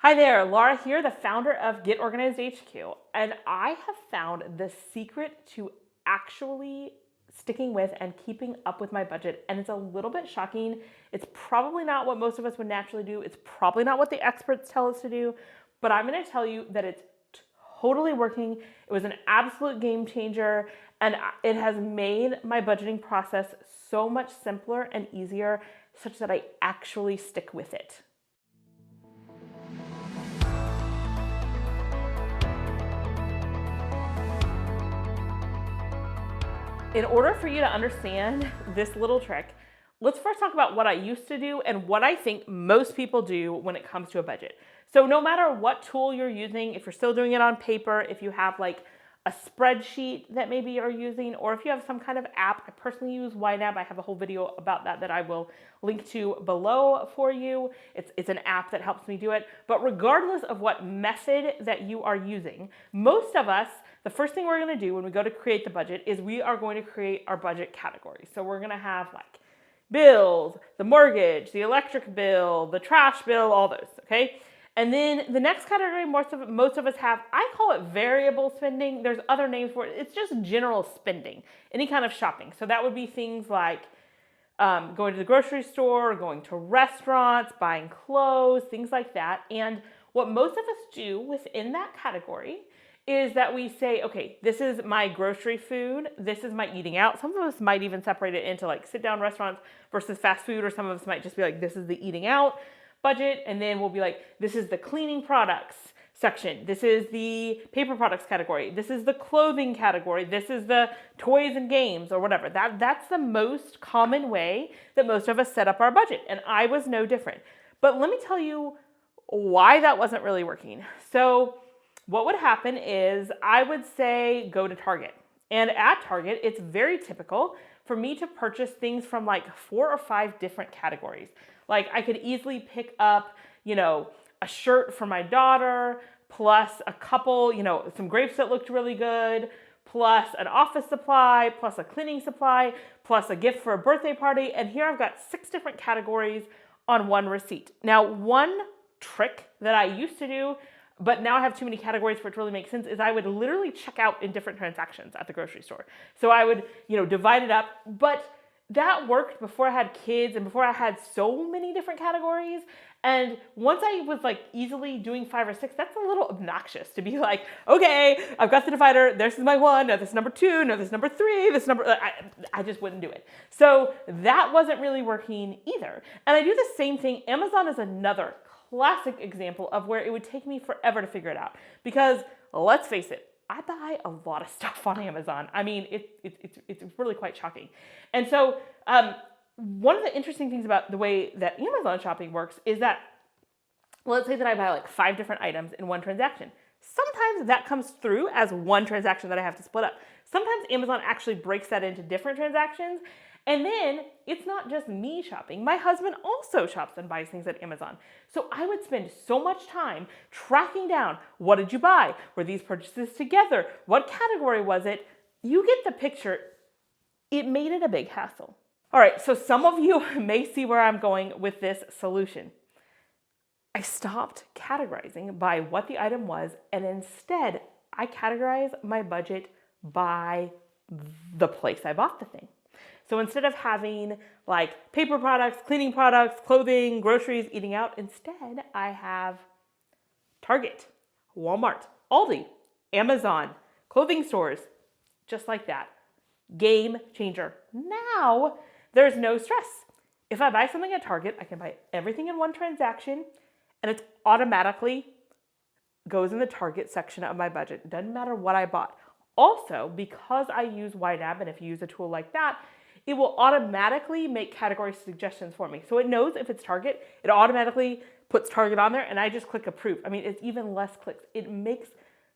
Hi there, Laura here, the founder of Get Organized HQ, and I have found the secret to actually sticking with and keeping up with my budget, and it's a little bit shocking. It's probably not what most of us would naturally do. It's probably not what the experts tell us to do, but I'm going to tell you that it's totally working. It was an absolute game changer, and it has made my budgeting process so much simpler and easier such that I actually stick with it. In order for you to understand this little trick, let's first talk about what I used to do and what I think most people do when it comes to a budget. So no matter what tool you're using, if you're still doing it on paper, if you have like a spreadsheet that maybe you're using, or if you have some kind of app, I personally use YNAB. I have a whole video about that I will link to below for you. It's an app that helps me do it. But regardless of what method that you are using, most of us, the first thing we're going to do when we go to create the budget is we are going to create our budget categories. So we're going to have like bills, the mortgage, the electric bill, the trash bill, all those, okay? And then the next category most of us have, I call it variable spending. There's other names for it. It's just general spending, any kind of shopping. So that would be things like going to the grocery store, going to restaurants, buying clothes, things like that. And what most of us do within that category is that we say, okay, this is my grocery food, this is my eating out. Some of us might even separate it into like sit down restaurants versus fast food, or some of us might just be like, this is the eating out budget, and then we'll be like, this is the cleaning products section, this is the paper products category, this is the clothing category, this is the toys and games, or whatever. That's the most common way that most of us set up our budget, and I was no different. But let me tell you why that wasn't really working. So what would happen is I would say go to Target. And at Target, it's very typical for me to purchase things from like 4 or 5 different categories. Like I could easily pick up, a shirt for my daughter, plus a couple, some grapes that looked really good, plus an office supply, plus a cleaning supply, plus a gift for a birthday party. And here I've got 6 different categories on one receipt. Now, one trick that I used to do, but now I have too many categories for it to really make sense, is I would literally check out in different transactions at the grocery store. So I would, divide it up, but that worked before I had kids and before I had so many different categories. And once I was like easily doing 5 or 6, that's a little obnoxious to be like, okay, I've got the divider. This is my 1. No, this is number 2. No, this is number 3. This number, I just wouldn't do it. So that wasn't really working either. And I do the same thing. Amazon is another classic example of where it would take me forever to figure it out. Because let's face it, I buy a lot of stuff on Amazon. I mean, it's really quite shocking. And so one of the interesting things about the way that Amazon shopping works is that, let's say that I buy like 5 different items in one transaction. Sometimes that comes through as one transaction that I have to split up. Sometimes Amazon actually breaks that into different transactions. And then it's not just me shopping. My husband also shops and buys things at Amazon. So I would spend so much time tracking down, what did you buy? Were these purchases together? What category was it? You get the picture. It made it a big hassle. All right, so some of you may see where I'm going with this solution. I stopped categorizing by what the item was, and instead I categorize my budget by the place I bought the thing. So instead of having like paper products, cleaning products, clothing, groceries, eating out, instead I have Target, Walmart, Aldi, Amazon, clothing stores, just like that. Game changer. Now there's no stress. If I buy something at Target, I can buy everything in one transaction, and it automatically goes in the Target section of my budget. It doesn't matter what I bought. Also, because I use YNAB, and if you use a tool like that, it will automatically make category suggestions for me. So it knows if it's Target, it automatically puts Target on there, and I just click approve. I mean, it's even less clicks. It makes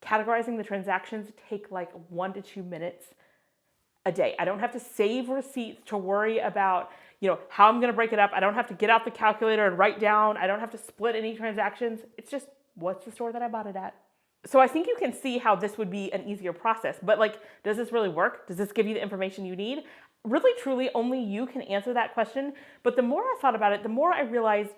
categorizing the transactions take like 1 to 2 minutes a day. I don't have to save receipts to worry about, how I'm gonna break it up. I don't have to get out the calculator and write down. I don't have to split any transactions. It's just, what's the store that I bought it at? So I think you can see how this would be an easier process, but like, does this really work? Does this give you the information you need? Really, truly, only you can answer that question. But the more I thought about it, the more I realized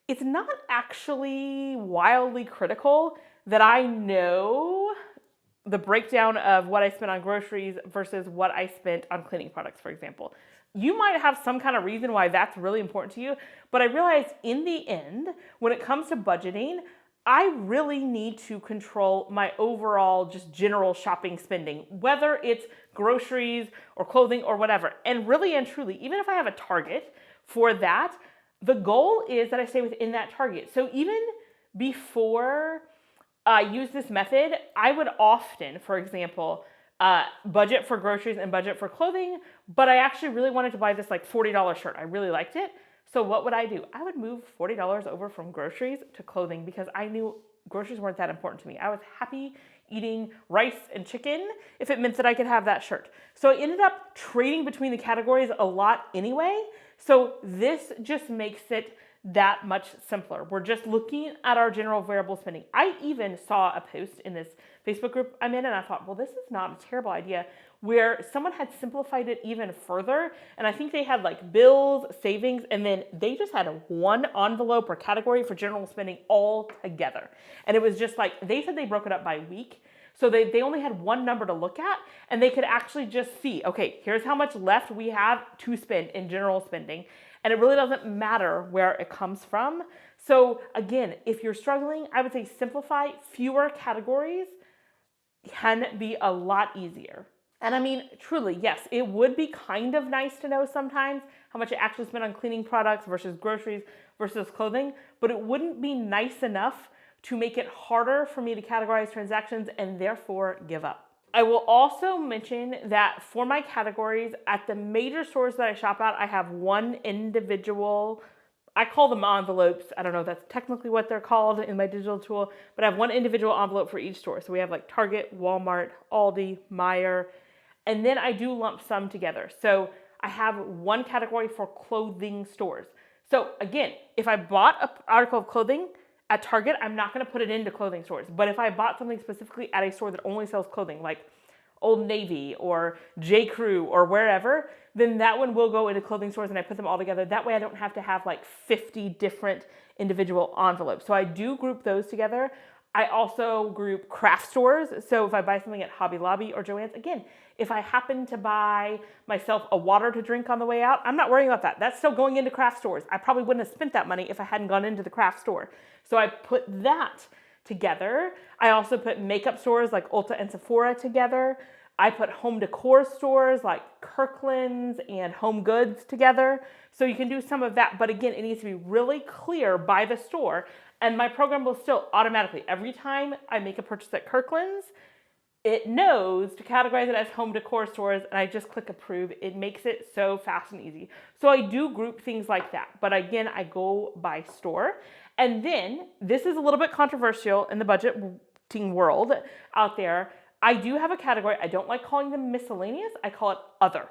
it's not actually wildly critical that I know the breakdown of what I spent on groceries versus what I spent on cleaning products, for example. You might have some kind of reason why that's really important to you, but I realized in the end, when it comes to budgeting, I really need to control my overall just general shopping spending, whether it's groceries or clothing or whatever. And really and truly, even if I have a target for that, the goal is that I stay within that target. So even before I use this method, I would often, for example, budget for groceries and budget for clothing, but I actually really wanted to buy this like $40 shirt. I really liked it. So what would I do? I would move $40 over from groceries to clothing because I knew groceries weren't that important to me. I was happy eating rice and chicken if it meant that I could have that shirt. So I ended up trading between the categories a lot anyway. So this just makes it that much simpler. We're just looking at our general variable spending. I even saw a post in this Facebook group I'm in and I thought, well, this is not a terrible idea, where someone had simplified it even further. And I think they had like bills, savings, and then they just had one envelope or category for general spending all together. And it was just like, they said they broke it up by week. So they only had one number to look at and they could actually just see, okay, here's how much left we have to spend in general spending. And it really doesn't matter where it comes from. So again, if you're struggling, I would say simplify. Fewer categories can be a lot easier. And I mean, truly, yes, it would be kind of nice to know sometimes how much you actually spend on cleaning products versus groceries versus clothing, but it wouldn't be nice enough to make it harder for me to categorize transactions and therefore give up. I will also mention that for my categories at the major stores that I shop at, I have one individual, I call them envelopes. I don't know if that's technically what they're called in my digital tool, but I have one individual envelope for each store. So we have like Target, Walmart, Aldi, Meijer, and then I do lump sum together. So I have one category for clothing stores. So again, if I bought an article of clothing at Target, I'm not going to put it into clothing stores. But if I bought something specifically at a store that only sells clothing, like Old Navy or J. Crew or wherever, then that one will go into clothing stores and I put them all together. That way I don't have to have like 50 different individual envelopes. So I do group those together. I also group craft stores. So if I buy something at Hobby Lobby or Joann's, again, if I happen to buy myself a water to drink on the way out, I'm not worrying about that. That's still going into craft stores. I probably wouldn't have spent that money if I hadn't gone into the craft store. So I put that together. I also put makeup stores like Ulta and Sephora together. I put home decor stores like Kirkland's and Home Goods together. So you can do some of that. But again, it needs to be really clear by the store. And my program will still automatically, every time I make a purchase at Kirkland's, it knows to categorize it as home decor stores, and I just click approve. It makes it so fast and easy. So I do group things like that. But again, I go by store. And then, this is a little bit controversial in the budgeting world out there. I do have a category. I don't like calling them miscellaneous. I call it other.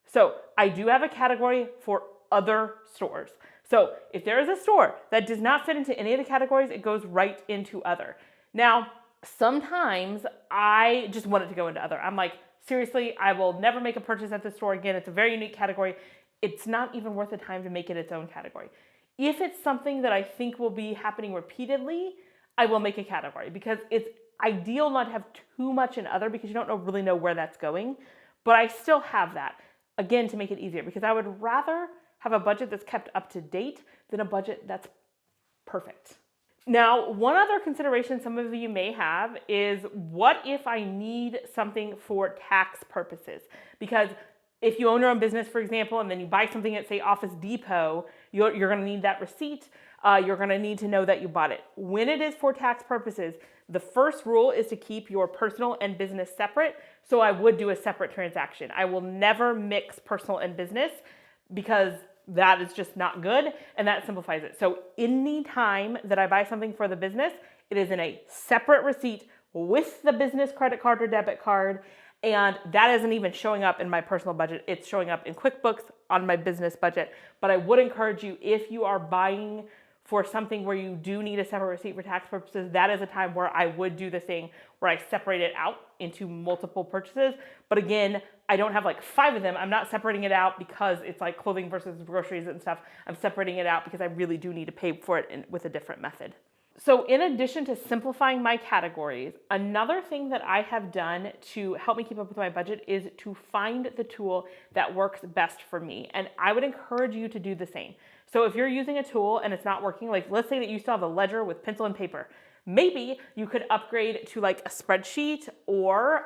So I do have a category for other stores. So if there is a store that does not fit into any of the categories, it goes right into other. Now, sometimes I just want it to go into other. I'm like, seriously, I will never make a purchase at this store again. It's a very unique category. It's not even worth the time to make it its own category. If it's something that I think will be happening repeatedly, I will make a category because it's ideal not to have too much in other because you don't really know where that's going. But I still have that, again, to make it easier because I would rather have a budget that's kept up to date than a budget that's perfect. Now, one other consideration some of you may have is what if I need something for tax purposes? Because if you own your own business, for example, and then you buy something at, say, Office Depot, you're going to need that receipt. You're going to need to know that you bought it. When it is for tax purposes, the first rule is to keep your personal and business separate. So I would do a separate transaction. I will never mix personal and business because that is just not good, and that simplifies it. So anytime that I buy something for the business, it is in a separate receipt with the business credit card or debit card, and that isn't even showing up in my personal budget. It's showing up in QuickBooks on my business budget. But I would encourage you, if you are buying for something where you do need a separate receipt for tax purposes, that is a time where I would do this thing where I separate it out into multiple purchases. But again, I don't have like 5 of them. I'm not separating it out because it's like clothing versus groceries and stuff. I'm separating it out because I really do need to pay for it with a different method. So in addition to simplifying my categories, another thing that I have done to help me keep up with my budget is to find the tool that works best for me. And I would encourage you to do the same. So if you're using a tool and it's not working, like let's say that you still have a ledger with pencil and paper, maybe you could upgrade to like a spreadsheet or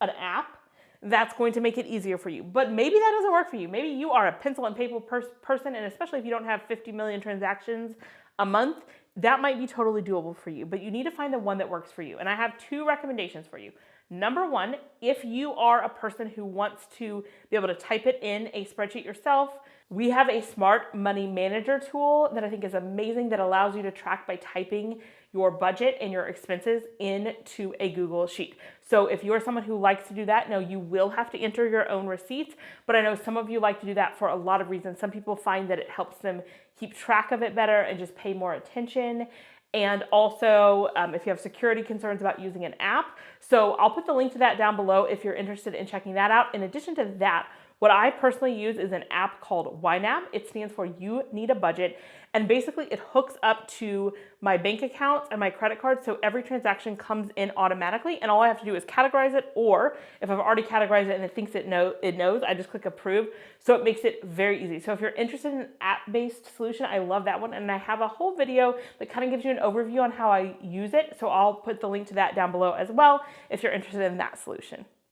an app that's going to make it easier for you. But maybe that doesn't work for you. Maybe you are a pencil and paper person, and especially if you don't have 50 million transactions a month, that might be totally doable for you, but you need to find the one that works for you. And I have 2 recommendations for you. Number 1, if you are a person who wants to be able to type it in a spreadsheet yourself, we have a Smart Money Manager tool that I think is amazing that allows you to track by typing your budget and your expenses into a Google Sheet. So if you're someone who likes to do that, now you will have to enter your own receipts, but I know some of you like to do that for a lot of reasons. Some people find that it helps them keep track of it better and just pay more attention. And also, if you have security concerns about using an app. So I'll put the link to that down below if you're interested in checking that out. In addition to that, what I personally use is an app called YNAB. It stands for You Need a Budget. And basically it hooks up to my bank accounts and my credit cards. So every transaction comes in automatically. And all I have to do is categorize it. Or if I've already categorized it and it thinks it knows, I just click approve. So it makes it very easy. So if you're interested in an app-based solution, I love that one. And I have a whole video that kind of gives you an overview on how I use it. So I'll put the link to that down below as well if you're interested in that solution.